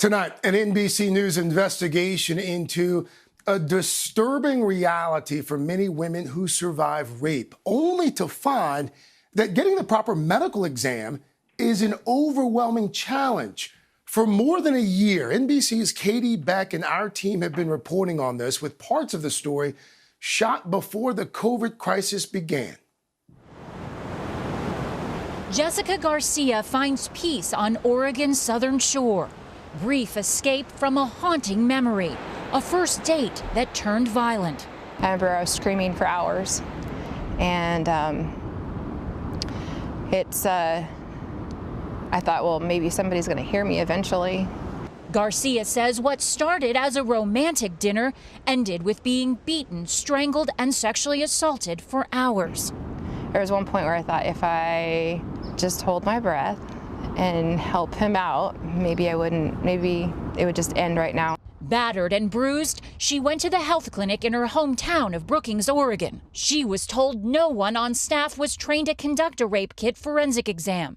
Tonight, an NBC News investigation into a disturbing reality for many women who survive rape, only to find that getting the proper medical exam is an overwhelming challenge. For more than a year, NBC's Katie Beck and our team have been reporting on this, with parts of the story shot before the COVID crisis began. Jessica Garcia finds peace on Oregon's southern shore. Brief escape from a haunting memory, a first date that turned violent. I remember I was screaming for hours, and I thought, well, maybe somebody's going to hear me eventually. Garcia says what started as a romantic dinner ended with being beaten, strangled, and sexually assaulted for hours. There was one point where I thought if I just hold my breath and help him out, maybe it would just end right now. Battered and bruised, she went to the health clinic in her hometown of Brookings, Oregon. She was told no one on staff was trained to conduct a rape kit forensic exam.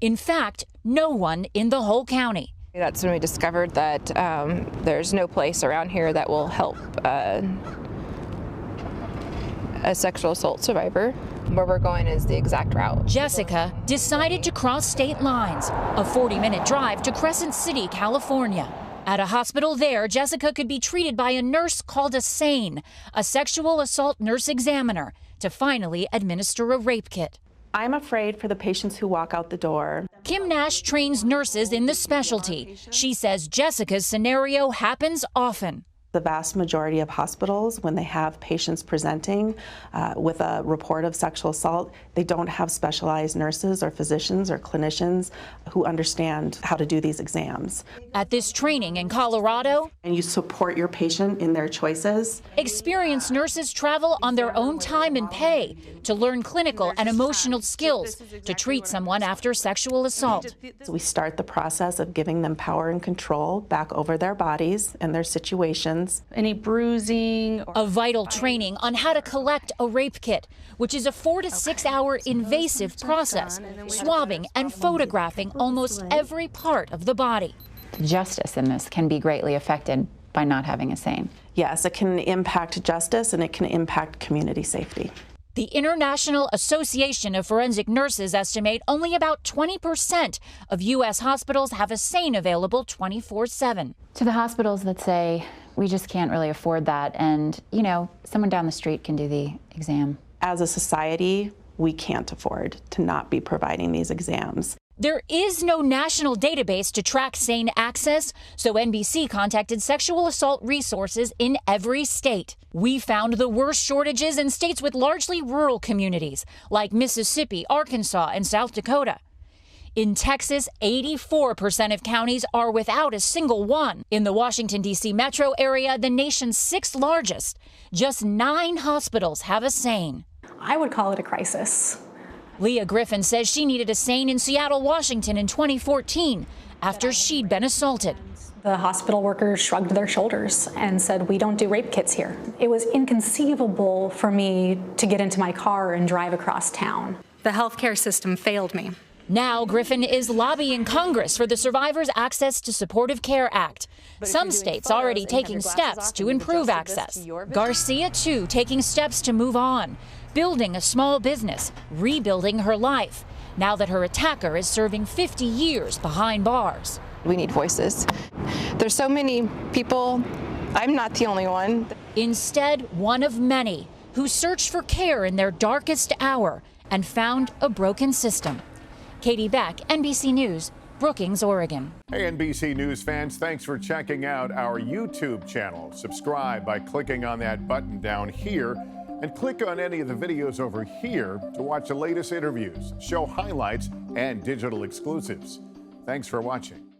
In fact, no one in the whole county. That's when we discovered that there's no place around here that will help a sexual assault survivor. Where we're going is the exact route. Jessica decided to cross state lines, a 40-minute drive to Crescent City, California. At a hospital there, Jessica could be treated by a nurse called a SANE, a sexual assault nurse examiner, to finally administer a rape kit. I'm afraid for the patients who walk out the door. Kim Nash trains nurses in the specialty. She says Jessica's scenario happens often. The vast majority of hospitals, when they have patients presenting with a report of sexual assault, they don't have specialized nurses or physicians or clinicians who understand how to do these exams. At this training in Colorado, and you support your patient in their choices. Experienced nurses travel on their own time and pay to learn clinical and emotional skills to treat someone after sexual assault. So we start the process of giving them power and control back over their bodies and their situations. Any bruising. A vital training on how to collect a rape kit, which is a 4 to 6 hour invasive process, swabbing and photographing almost every part of the body. Justice in this can be greatly affected by not having a SANE. Yes, it can impact justice and it can impact community safety. The International Association of Forensic Nurses estimate only about 20% of U.S. hospitals have a SANE available 24/7. To the hospitals that say, we just can't really afford that, and, someone down the street can do the exam. As a society, we can't afford to not be providing these exams. There is no national database to track SANE access, so NBC contacted sexual assault resources in every state. We found the worst shortages in states with largely rural communities, like Mississippi, Arkansas, and South Dakota. In Texas, 84% of counties are without a single one. In the Washington, D.C. metro area, the nation's 6th largest, just 9 hospitals have a SANE. I would call it a crisis. Leah Griffin says she needed a SANE in Seattle, Washington in 2014 after she'd been assaulted. The hospital workers shrugged their shoulders and said, we don't do rape kits here. It was inconceivable for me to get into my car and drive across town. The healthcare system failed me. Now Griffin is lobbying Congress for the Survivors Access to Supportive Care Act. Some states already taking steps to improve access. Garcia, too, taking steps to move on, building a small business, rebuilding her life, now that her attacker is serving 50 years behind bars. We need voices. There's so many people. I'm not the only one. Instead, one of many who searched for care in their darkest hour and found a broken system. Katie Beck, NBC News, Brookings, Oregon. Hey, NBC News fans, thanks for checking out our YouTube channel. Subscribe by clicking on that button down here, and click on any of the videos over here to watch the latest interviews, show highlights, and digital exclusives. Thanks for watching.